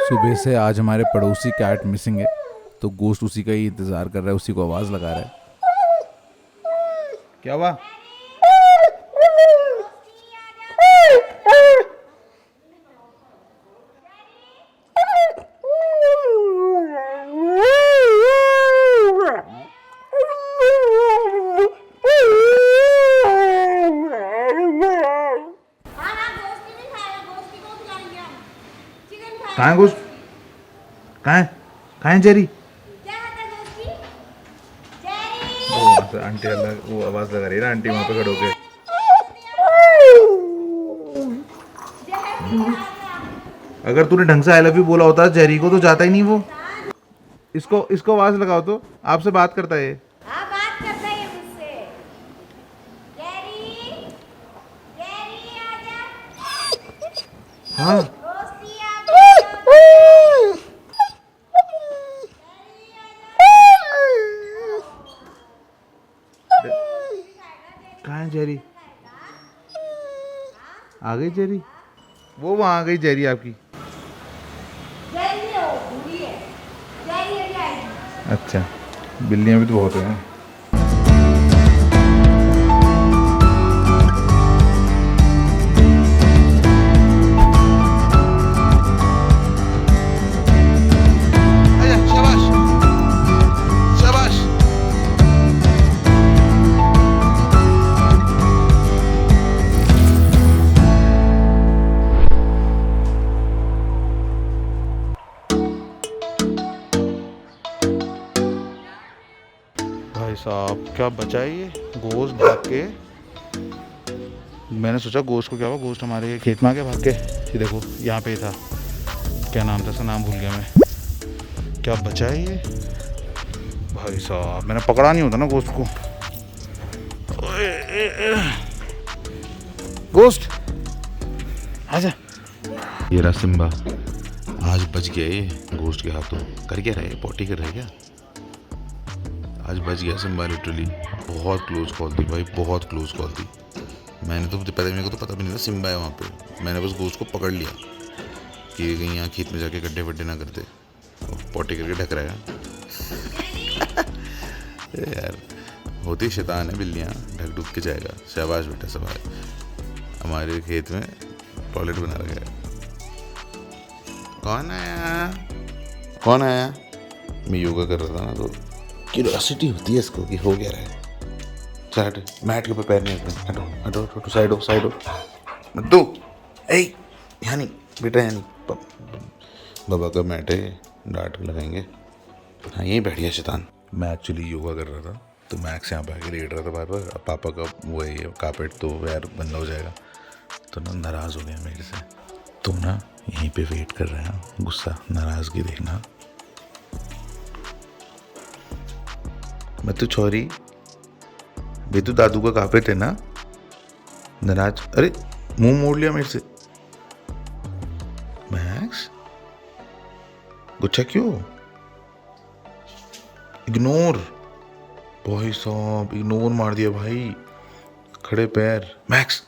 सुबह से आज हमारे पड़ोसी कैट मिसिंग है, तो गोश्त उसी का ही इंतज़ार कर रहा है, उसी को आवाज़ लगा रहा है। क्या हुआ? कहाँ है गोश्त? कहाँ है? कहाँ है जेरी? वो वहाँ से आंटी अलग वो आवाज़ लगा रही है ना, आंटी वहाँ पे खड़े होके। अगर तूने ढंग से आई लव यू बोला होता जेरी को तो जाता ही नहीं वो। इसको इसको आवाज़ लगाओ तो आपसे बात करता है ये। हाँ बात करता है मुझसे। जेरी, जेरी आजा। हाँ दोस्ती आजा। कहाँ है जेरी? आ गई जेरी? वो वहाँ आ गई जेरी आपकी। जेरी हो बुरी है। जेरी अभी आएगी। अच्छा, बिल्लियाँ भी तो बहुत हैं। शाबाश शाबाश। भाई साहब क्या बचा है ये गोश्त भाग के। मैंने सोचा गोश्त को क्या हुआ, गोश्त हमारे खेत में आ गया भाग के। ये देखो यहाँ पे था, क्या नाम था, इसका नाम भूल गया मैं। क्या बचा है ये भाई साहब, मैंने पकड़ा नहीं होता ना गोश्त को। गोश्त आजा। ये रहा सिम्बा, आज बच गया ये गोश्त के हाथों। कर क्या रहा है, पॉटी कर रहा है क्या? आज बच गया सिम्बा लिटरली। बहुत क्लोज कॉल थी भाई, बहुत क्लोज कॉल थी। मैंने तो पता, मेरे को तो पता भी नहीं था सिम्बा है वहाँ पे। मैंने बस गोश्त को पकड़ लिया कि कहीं यहाँ खेत में जाके गड्ढे वड्ढे ना करते और पॉटी करके ढक रहा है। यार होती शैतान है बिल्लियाँ, ढक ढुक के जाएगा। शाबाश बेटा शाबाश। हमारे खेत में टॉयलेट बना रखा है। कौन आया? कौन आया? मैं योगा कर रहा था ना, तो क्यूरियोसिटी होती है इसको कि हो क्या रहा है। चल हट, मैट के ऊपर पैर नहीं रखना। हटो हटो हटो, साइड हो साइड हो। मद्दू ए यहाँ नहीं बेटा, यहाँ नहीं। बाबा का मैट है, डांट लगाएंगे। हाँ यहीं बैठ गया शैतान। मैं एक्चुअली योगा कर रहा था, तो मैक्स यहाँ पे आके लेट रहा था पापा। पापा का वो है कारपेट तो यार बंदा हो जाएगा, तो ना नाराज़ हो गया मेरे से। तो ना यहीं पे वेट कर रहे हैं, गुस्सा नाराज़गी देखना। मैं तो छोरी बे, तो दादू का कारपेट है ना, नाराज। अरे मुंह मोड़ लिया मेरे से। मैक्स गुच्छा क्यों? इग्नोर भाई साहब, इग्नोर मार दिया भाई, खड़े पैर। Max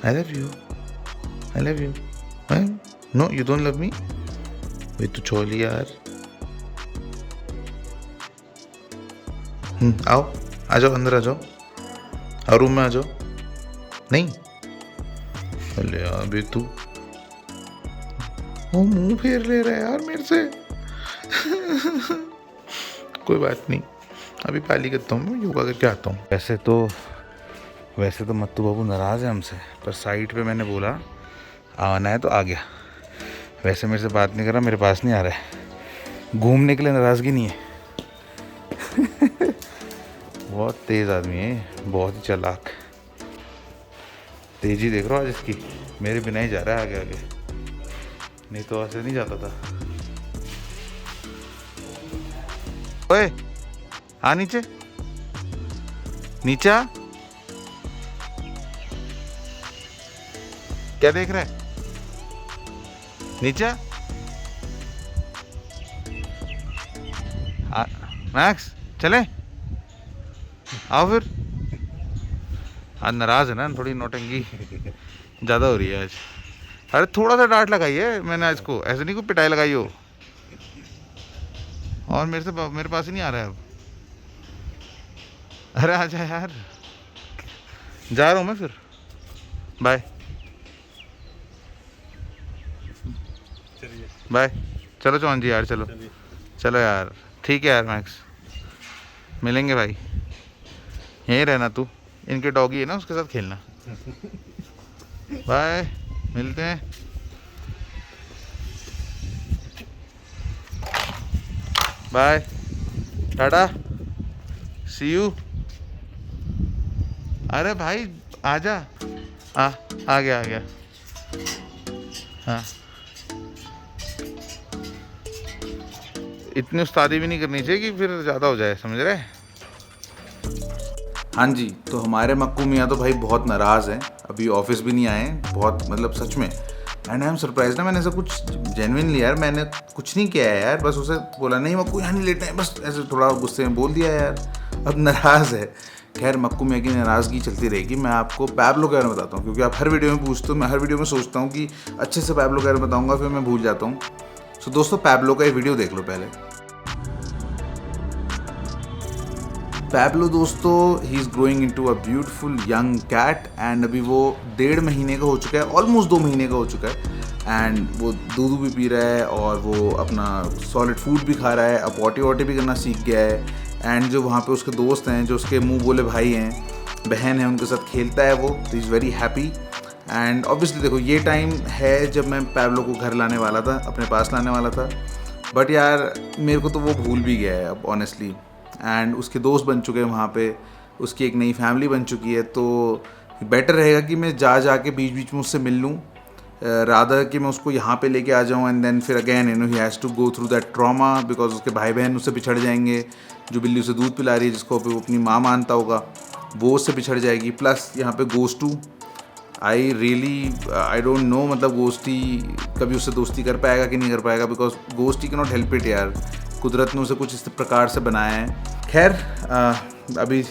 I love you, I love you. No you don't love me. भाई तू छोली यार। आओ आ जाओ, अंदर आ जाओ, और रूम में आ जाओ। नहीं अरे यार बे तू, वो मुंह फेर ले रहा है यार मेरे से। कोई बात नहीं, अभी पाली करता हूँ, मैं योगा करके आता हूँ। वैसे तो मत्तू बाबू नाराज़ है हमसे, पर साइड पे मैंने बोला आना है तो आ गया। वैसे मेरे से बात नहीं कर रहा, मेरे पास नहीं आ रहा है। घूमने के लिए नाराज़गी नहीं है। बहुत तेज़ आदमी है, बहुत ही चालाक। तेजी देख रहा हूँ आज इसकी, मेरे बिना ही जा रहा है आगे आगे, नहीं तो ऐसे नहीं जाता था। ओए आ नीचे, नीचे आ। क्या देख रहा है? नीचे आ। मैक्स चले आओ फिर। आज नाराज है ना, थोड़ी नौटंकी ज़्यादा हो रही है आज। अरे थोड़ा सा डांट लगाई है मैंने आज को, ऐसे नहीं कोई पिटाई लगाई हो। और मेरे पास ही नहीं आ रहा है अब। अरे आजा यार, जा रहा हूँ मैं फिर, बाय बाय। चलो चौहान जी यार, चलो चलो यार, ठीक है यार मैक्स, मिलेंगे भाई, यहीं रहना तू, इनके डॉगी है ना उसके साथ खेलना। बाय, मिलते हैं। Bye, tata, see you. अरे भाई आजा, आ गया। हाँ, इतनी उस्तादी भी नहीं करनी चाहिए कि फिर ज़्यादा हो जाए, समझ रहे। हाँ जी, तो हमारे मक्कू मियाँ तो भाई बहुत नाराज़ हैं, अभी ऑफिस भी नहीं आए हैं, बहुत मतलब सच में। एंड आई एम सरप्राइज ना, मैंने ऐसा कुछ जेन्युइनली यार मैंने कुछ नहीं किया है यार, बस उसे बोला नहीं मक्कू यहाँ नहीं लेटे हैं, बस ऐसे थोड़ा गुस्से में बोल दिया यार, अब नाराज़ है। खैर मक्कू मियाँ की नाराज़गी चलती रहेगी। मैं आपको पैब्लो के बारे में बताता हूँ, क्योंकि आप हर वीडियो में पूछते हो, मैं हर वीडियो में सोचता हूँ कि अच्छे से पैब्लो के बारे में बताऊँगा, फिर मैं भूल जाता हूँ। सो दोस्तों पैब्लो का ये वीडियो देख लो पहले। पैब्लो दोस्तों, he is growing into a beautiful young cat and अभी वो 1.5 महीने का हो चुका है, ऑलमोस्ट 2 महीने का हो चुका है। एंड वो दूध भी पी रहा है और वो अपना सॉलिड फूड भी खा रहा है, अब पॉटी वॉटी भी करना सीख गया है। एंड जो वहाँ पे उसके दोस्त हैं, जो उसके मुंह बोले भाई हैं, बहन है, उनके साथ खेलता है वो, तो is very happy. And obviously देखो ये टाइम है जब मैं पैब्लो को घर लाने वाला था, अपने पास लाने वाला था, बट यार मेरे को तो वो भूल भी गया है अब ऑनेस्टली। एंड उसके दोस्त बन चुके हैं वहाँ पे, उसकी एक नई फैमिली बन चुकी है, तो बेटर रहेगा कि मैं जा के बीच बीच में उससे मिल लूँ, रादर कि मैं उसको यहाँ पे लेके आ जाऊँ। एंड देन फिर again he has to go through that trauma, because उसके भाई बहन उससे बिछड़ जाएंगे, जो बिल्ली उसे दूध पिला रही है, जिसको वो अपनी माँ मानता होगा, वो उससे बिछड़ जाएगी। प्लस यहाँ पे गोस्टू, आई डोंट नो, मतलब गोस्टी कभी उससे दोस्ती कर पाएगा कि नहीं कर पाएगा, बिकॉज गोस्टी कैन नॉट हेल्प इट यार, कुदरत ने उसे कुछ इस प्रकार से बनाया है। खैर अभी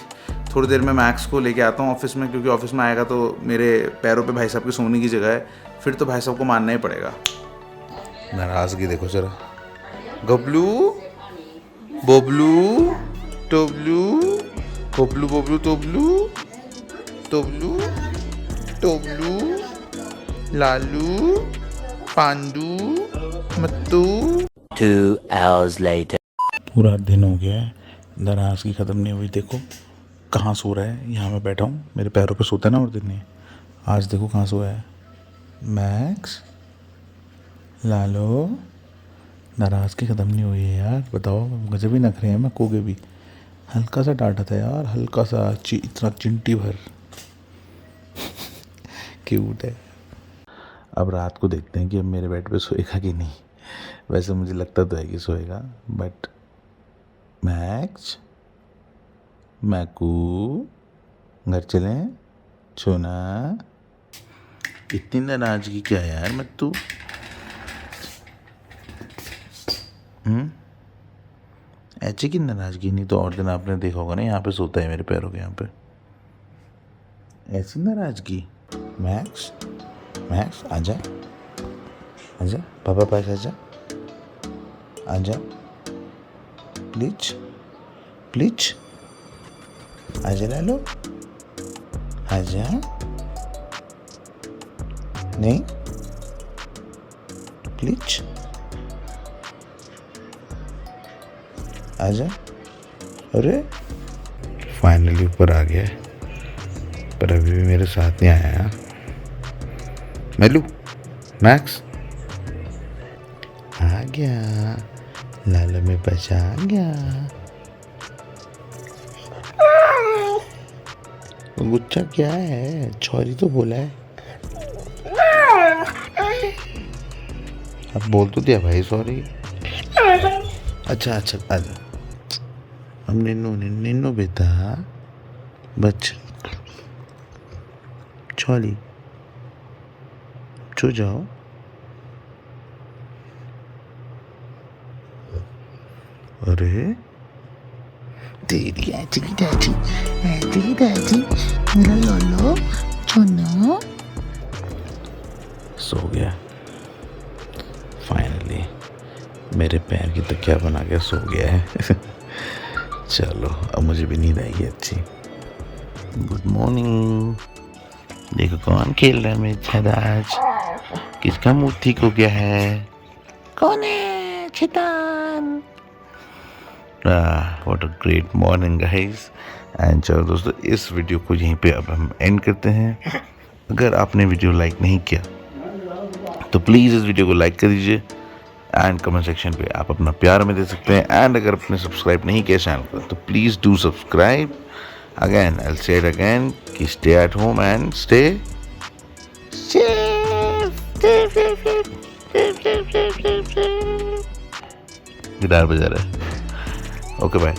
थोड़ी देर में मैक्स को लेके आता हूँ ऑफिस में, क्योंकि ऑफिस में आएगा तो मेरे पैरों पे भाई साहब की सोने की जगह है, फिर तो भाई साहब को मानना ही पड़ेगा। नाराज़गी देखो जरा, गबलू बबलू टोबलू, बबलू बबलू तोबलू तोबलू टोबलू लालू पांडू मत्तू। 2 hours later. पूरा दिन हो गया है, नाराज़गी ख़त्म नहीं हुई। देखो कहाँ सो रहा है, यहाँ मैं बैठा हूँ, मेरे पैरों पे सोता है ना और दिन में, आज देखो कहाँ सोया है। मैक्स लालो, नाराज़गी ख़त्म नहीं हुई है यार, बताओ गजब ही नखरे हैं, मैं कोगे भी हल्का सा डांटा था यार, हल्का सा, इतना चिंटी भर क्यूट है। अब रात को देखते हैं कि अब मेरे बेड पे सोएगा कि नहीं, वैसे मुझे लगता तो है कि सोएगा, बट मैक्स मैकू घर चलें छोना, इतनी नाराज़गी क्या है यार मत तू, ऐसे की नाराज़गी नहीं तो और दिन आपने देखा होगा ना, यहाँ पे सोता है मेरे पैरों के यहाँ पे, ऐसी नाराज़गी। मैक्स मैक्स आजा आजा, पापा पास आजा आजा, प्लीज प्लीज आजा लालो, आजा, नहीं प्लीज आजा। अरे फाइनली ऊपर आ गया है, पर अभी भी मेरे साथ नहीं आया यार। मेलू मैक्स आ गया, लाला में बचा आ गया। गुच्छा क्या है, छौरी तो बोला है, अब बोल तो दिया भाई सॉरी। अच्छा अच्छा आजा, अब निन्नो बेटा बच, छौरी छो जाओ। अरे तेरी ऐसी मेरा लोलो चुनो। सो गया फाइनली, मेरे पैर की तकिया बना के सो गया है। चलो अब मुझे भी नींद आएगी अच्छी। Good morning. देखो कौन खेल रहा है मेरे साथ आज, किसका मुंह ठीक हो गया है? कौन है? शैतान। What a great morning guys. And चलो दोस्तों, इस वीडियो को यहीं पे अब हम एंड करते हैं। अगर आपने वीडियो लाइक नहीं किया तो प्लीज़ इस वीडियो को लाइक कर दीजिए एंड कमेंट सेक्शन पे आप अपना प्यार में दे सकते हैं। एंड अगर आपने सब्सक्राइब नहीं किया चैनल को तो please do subscribe. Again I will say it again कि stay at home and stay guitar बजा रहा है। Okay bye.